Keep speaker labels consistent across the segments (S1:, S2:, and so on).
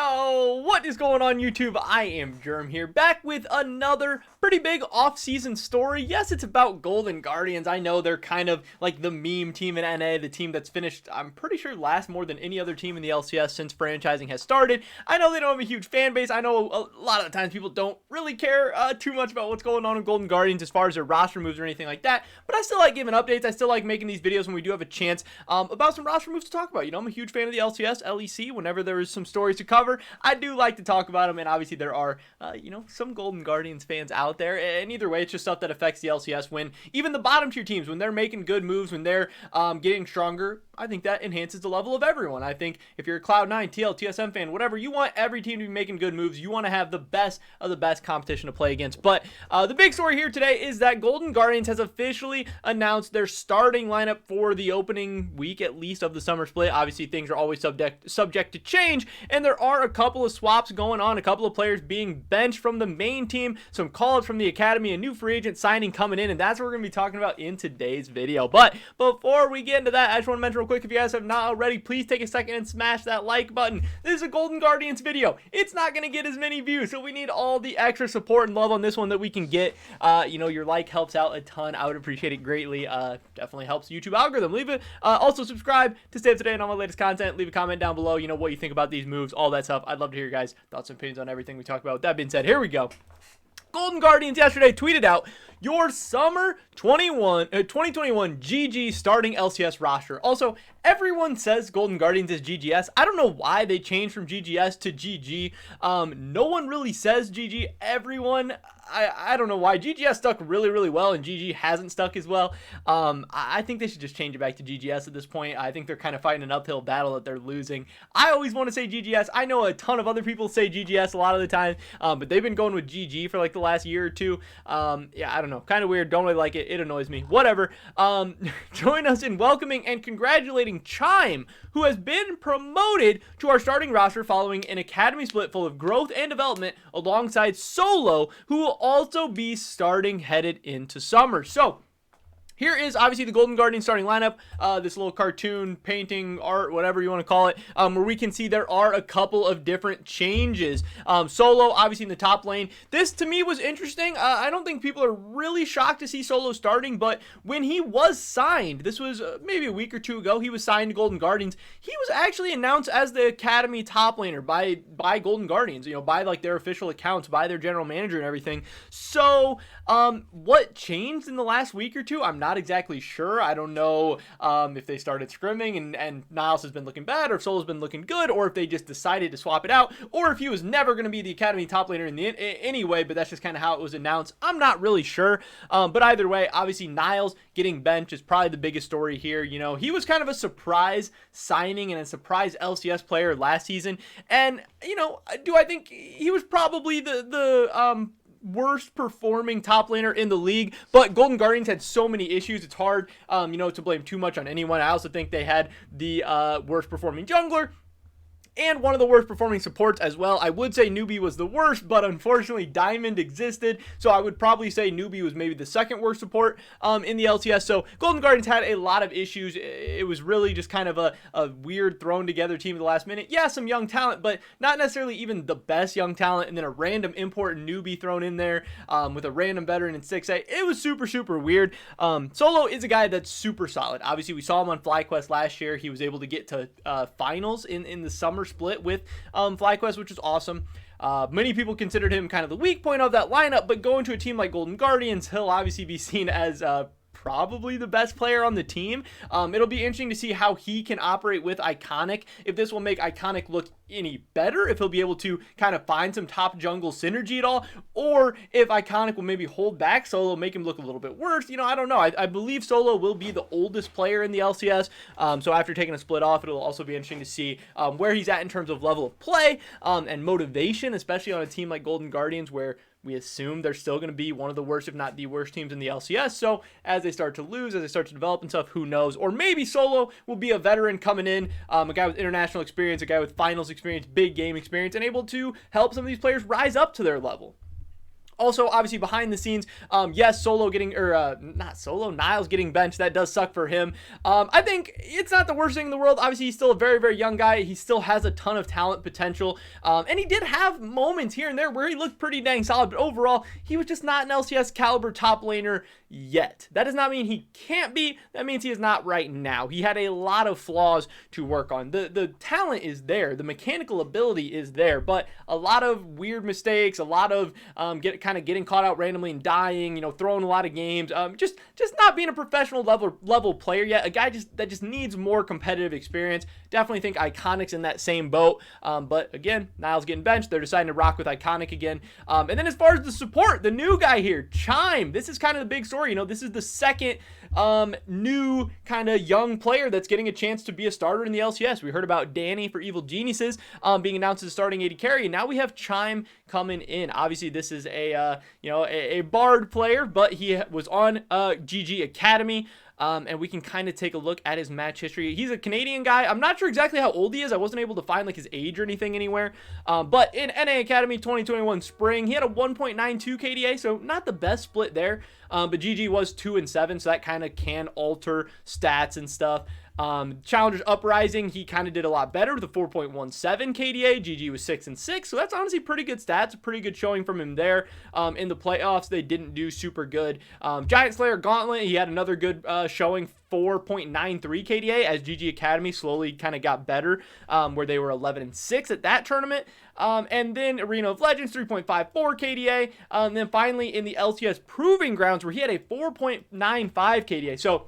S1: Yo, what is going on YouTube? I am Germ here, back with another pretty big off-season story. Yes, it's about Golden Guardians. I know they're kind of like the meme team in NA, the team that's finished, I'm pretty sure, last more than any other team in the LCS since franchising has started. I know they don't have a huge fan base. I know a lot of the times people don't really care too much about what's going on in Golden Guardians as far as their roster moves or anything like that, but I still like giving updates. I still like making these videos when we do have a chance about some roster moves to talk about. You know, I'm a huge fan of the LCS, LEC. Whenever there is some stories to cover, I do like to talk about them, and obviously there are, you know, some Golden Guardians fans out there, and either way, it's just stuff that affects the LCS when even the bottom tier teams, when they're making good moves, when they're getting stronger, I think that enhances the level of everyone. I think if you're a Cloud9, TL, TSM fan, whatever, you want every team to be making good moves. You want to have the best of the best competition to play against. But the big story here today is that Golden Guardians has officially announced their starting lineup for the opening week, at least, of the summer split. Obviously, things are always subject to change, and there are a couple of swaps going on, a couple of players being benched from the main team, some call-ups from the academy, a new free agent signing coming in, and that's what we're going to be talking about in today's video. But before we get into that, I just want to mention real quick, if you guys have not already, please take a second and smash that like button. This is a Golden Guardians video. It's not going to get as many views, so we need all the extra support and love on this one that we can get. You know, your like helps out a ton. I would appreciate it greatly. Definitely helps the YouTube algorithm. Leave it. Also subscribe to stay up to date on all my latest content. Leave a comment down below, you know, what you think about these moves, all that stuff. I'd love to hear your guys' thoughts and opinions on everything we talk about. With that being said, here we go. Golden Guardians yesterday tweeted out your summer 2021 GG starting LCS roster. Also, everyone says Golden Guardians is GGS. I don't know why they changed from GGS to GG. No one really says GG. Everyone, I don't know why. GGS stuck really well, and GG hasn't stuck as well. I think they should just change it back to GGS at this point. I think they're kind of fighting an uphill battle that they're losing. I always want to say GGS. I know a ton of other people say GGS a lot of the time, but they've been going with GG for like the last year or two. Yeah, I don't know. Kind of weird. Don't really like it. It annoys me. Whatever. Join us in welcoming and congratulating Chime, who has been promoted to our starting roster following an academy split full of growth and development, alongside Solo, who will also be starting headed into summer. So here is obviously the Golden Guardians starting lineup, this little cartoon, painting, art, whatever you want to call it, where we can see there are a couple of different changes. Solo, obviously in the top lane. This, to me, was interesting. I don't think people are really shocked to see Solo starting, but when he was signed, this was maybe a week or two ago, he was signed to Golden Guardians. He was actually announced as the Academy top laner by Golden Guardians, you know, by like their official accounts, by their general manager and everything. So, what changed in the last week or two? I'm not exactly sure. I don't know if they started scrimming and Niles has been looking bad, or if Solo's been looking good, or if they just decided to swap it out, or if he was never going to be the Academy top laner in the anyway, but that's just kind of how it was announced. I'm not really sure, but either way, obviously Niles getting benched is probably the biggest story here. You know, he was kind of a surprise signing and a surprise LCS player last season, and you know, do I think he was probably the worst performing top laner in the league, but Golden Guardians had so many issues, it's hard, you know, to blame too much on anyone. I also think they had the worst performing jungler and one of the worst performing supports as well. I would say Newbie was the worst, but unfortunately Diamond existed, so I would probably say Newbie was maybe the second worst support in the LCS. So Golden Guardians had a lot of issues. It was really just kind of a weird thrown together team at the last minute. Yeah, some young talent, but not necessarily even the best young talent, and then a random import Newbie thrown in there with a random veteran in 6A. It was super weird. Solo is a guy that's super solid. Obviously, we saw him on FlyQuest last year. He was able to get to finals in the summer split with FlyQuest, which is awesome. Many people considered him kind of the weak point of that lineup, but going to a team like Golden Guardians, he'll obviously be seen as probably the best player on the team. It'll be interesting to see how he can operate with Iconic, if this will make Iconic look any better, if he'll be able to kind of find some top jungle synergy at all, or if Iconic will maybe hold back Solo, make him look a little bit worse. You know, I don't know. I believe Solo will be the oldest player in the LCS, so after taking a split off, it'll also be interesting to see where he's at in terms of level of play and motivation, especially on a team like Golden Guardians, where we assume they're still going to be one of the worst, if not the worst teams in the LCS. So as they start to lose, as they start to develop and stuff, who knows? Or maybe Solo will be a veteran coming in, a guy with international experience, a guy with finals experience, big game experience, and able to help some of these players rise up to their level. Also, obviously, behind the scenes, yes, Solo getting, or not Solo, Niles getting benched. That does suck for him. I think it's not the worst thing in the world. Obviously, he's still a very, very young guy. He still has a ton of talent potential. And he did have moments here and there where he looked pretty dang solid. But overall, he was just not an LCS caliber top laner yet. That does not mean he can't be. That means he is not right now. He had a lot of flaws to work on. The talent is there. The mechanical ability is there. But a lot of weird mistakes, a lot of kind of getting caught out randomly and dying, throwing a lot of games, just not being a professional level player yet. A guy that just needs more competitive experience. Definitely think Iconic's in that same boat. But again, Niles getting benched. They're deciding to rock with Iconic again. And then as far as the support, the new guy here, Chime. This is kind of the big story. This is the second new kind of young player that's getting a chance to be a starter in the LCS. We heard about Danny for Evil Geniuses being announced as starting AD carry, and now we have Chime coming in. Obviously, this is a Bard player, but he was on GG Academy. And we can kind of take a look at his match history. He's a Canadian guy. I'm not sure exactly how old he is. I wasn't able to find his age or anything anywhere. But in NA Academy 2021 spring, he had a 1.92 KDA, so not the best split there. But GG was 2-7, so that kind of can alter stats and stuff. Challengers Uprising, he kind of did a lot better with a 4.17 KDA. GG was 6-6, so that's honestly pretty good stats, a pretty good showing from him there. In the playoffs, they didn't do super good. Giant Slayer Gauntlet, he had another good showing, 4.93 KDA, as GG Academy slowly kind of got better, where they were 11-6 at that tournament. And then Arena of Legends, 3.54 KDA. And then finally in the LCS Proving Grounds, where he had a 4.95 KDA. So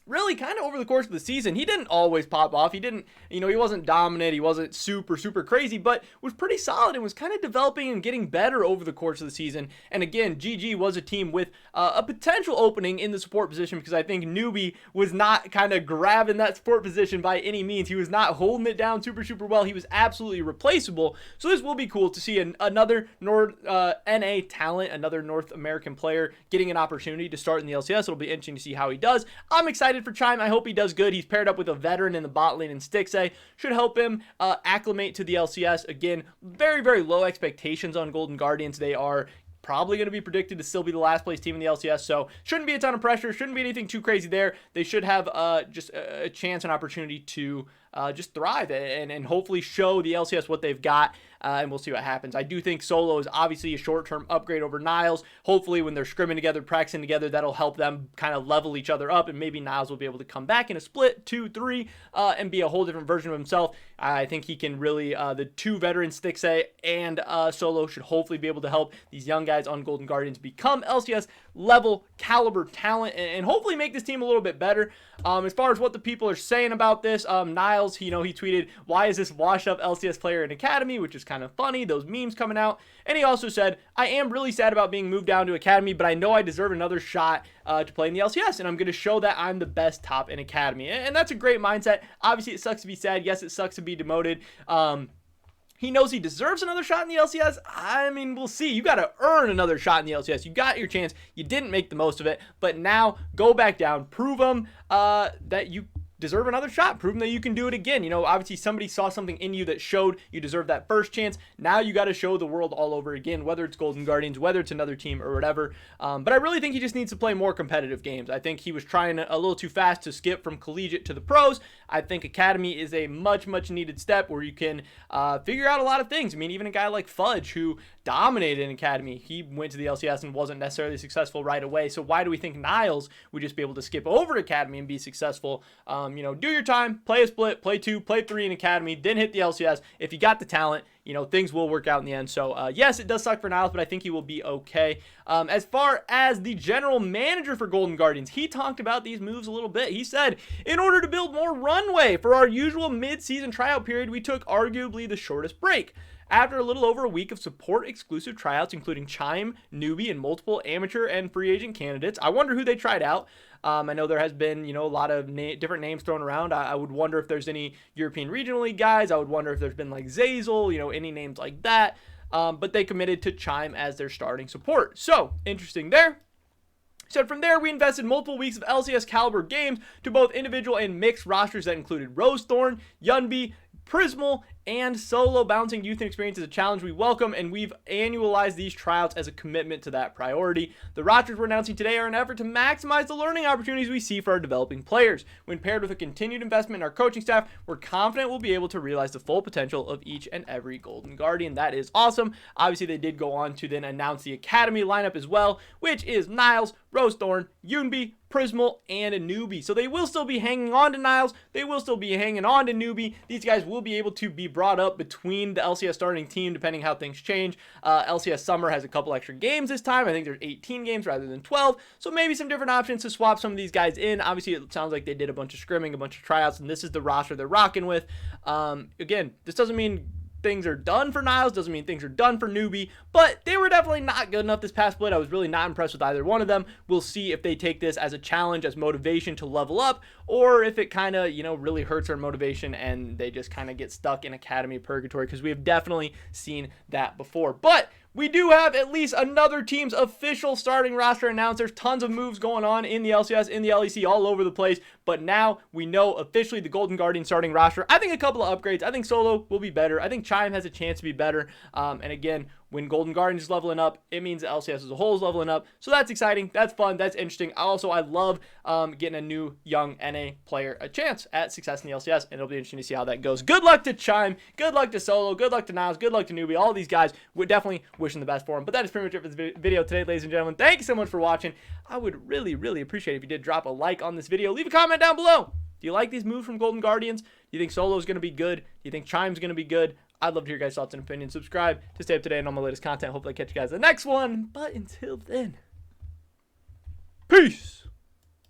S1: really kind of over the course of the season, he didn't always pop off. He didn't, he wasn't dominant. He wasn't super crazy, but was pretty solid and was kind of developing and getting better over the course of the season. And again, GG was a team with a potential opening in the support position, because I think Newbie was not kind of grabbing that support position by any means. He was not holding it down super well. He was absolutely replaceable. So this will be cool to see another NA talent, another North American player getting an opportunity to start in the LCS. It'll be interesting to see how he does. I'm excited for Chime. I hope he does good. He's paired up with a veteran in the bot lane in Stixay. Should help him acclimate to the LCS. Again, very low expectations on Golden Guardians. They are probably going to be predicted to still be the last place team in the LCS, so shouldn't be a ton of pressure, shouldn't be anything too crazy there. They should have just a chance and opportunity to just thrive and hopefully show the LCS what they've got, and we'll see what happens. I do think Solo is obviously a short-term upgrade over Niles. Hopefully when they're scrimming together, practicing together, that'll help them kind of level each other up, and maybe Niles will be able to come back in a split 2-3 and be a whole different version of himself. I think he can really, the two veterans, Stixay and Solo, should hopefully be able to help these young guys on Golden Guardians become LCS level caliber talent and hopefully make this team a little bit better. As far as what the people are saying about this, Niles, he tweeted, "Why is this washed up LCS player in Academy?" which is kind of funny, those memes coming out. And he also said, "I am really sad about being moved down to Academy, but I know I deserve another shot to play in the LCS, and I'm going to show that I'm the best top in Academy." And that's a great mindset. Obviously, it sucks to be sad. Yes, it sucks to be demoted. He knows he deserves another shot in the LCS. I mean, we'll see. You got to earn another shot in the LCS. You got your chance. You didn't make the most of it. But now, go back down. Prove them that you deserve another shot. Prove them that you can do it again. Obviously somebody saw something in you that showed you deserve that first chance. Now you got to show the world all over again, whether it's Golden Guardians, whether it's another team or whatever. But I really think he just needs to play more competitive games. I think he was trying a little too fast to skip from collegiate to the pros. I think Academy is a much needed step where you can figure out a lot of things. I mean, even a guy like Fudge, who dominated in Academy, he went to the LCS and wasn't necessarily successful right away. So why do we think Niles would just be able to skip over Academy and be successful? Do your time, play a split, play 2, play 3 in Academy, then hit the LCS. If you got the talent, things will work out in the end. So, yes, it does suck for Niles, but I think he will be okay. As far as the general manager for Golden Guardians, he talked about these moves a little bit. He said, "In order to build more runway for our usual mid-season tryout period, we took arguably the shortest break. After a little over a week of support-exclusive tryouts, including Chime, Newbie, and multiple amateur and free agent candidates," I wonder who they tried out. I know there has been, a lot of different names thrown around. I would wonder if there's any European Regional League guys. I would wonder if there's been like Zazel, any names like that. But they committed to Chime as their starting support. So, interesting there. So from there, we invested multiple weeks of LCS caliber games to both individual and mixed rosters that included Rosethorn, Yunbi, Prismal, and solo. Balancing youth and experience is a challenge we welcome, and we've annualized these tryouts as a commitment to that priority. The rosters we're announcing today are an effort to maximize the learning opportunities we see for our developing players. When paired with a continued investment in our coaching staff, we're confident we'll be able to realize the full potential of each and every Golden Guardian. That is awesome. Obviously, they did go on to then announce the Academy lineup as well, which is Niles, Rosethorn, Yunbi, Prismal, and a Newbie. So they will still be hanging on to Niles. They will still be hanging on to Newbie. These guys will be able to be brought up between the LCS starting team depending how things change. LCS Summer has a couple extra games this time. I think there's 18 games rather than 12. So maybe some different options to swap some of these guys in. Obviously, it sounds like they did a bunch of scrimming, a bunch of tryouts, and this is the roster they're rocking with. Again, this doesn't mean things are done for Niles, doesn't mean things are done for Newbie, but they were definitely not good enough this past split. I was really not impressed with either one of them. We'll see if they take this as a challenge, as motivation to level up, or if it kind of, really hurts their motivation and they just kind of get stuck in Academy purgatory, because we have definitely seen that before. But we do have at least another team's official starting roster announced. There's tons of moves going on in the LCS, in the LEC, all over the place. But now we know officially the Golden Guardian starting roster. I think a couple of upgrades. I think Solo will be better. I think Chime has a chance to be better. And again, when Golden Guardian is leveling up, it means the LCS as a whole is leveling up. So that's exciting. That's fun. That's interesting. Also, I love getting a new young NA player a chance at success in the LCS. And it'll be interesting to see how that goes. Good luck to Chime. Good luck to Solo. Good luck to Niles. Good luck to Newbie. All these guys, we're definitely wishing the best for them. But that is pretty much it for this video today, ladies and gentlemen. Thank you so much for watching. I would really, really appreciate it if you did drop a like on this video. Leave a comment down below. Do you like these moves from Golden Guardians? Do you think Solo is going to be good? Do you think Chime's going to be good? I'd love to hear your guys' thoughts and opinions. Subscribe to stay up to date on all my latest content. Hopefully I catch you guys in the next one. But until then, peace.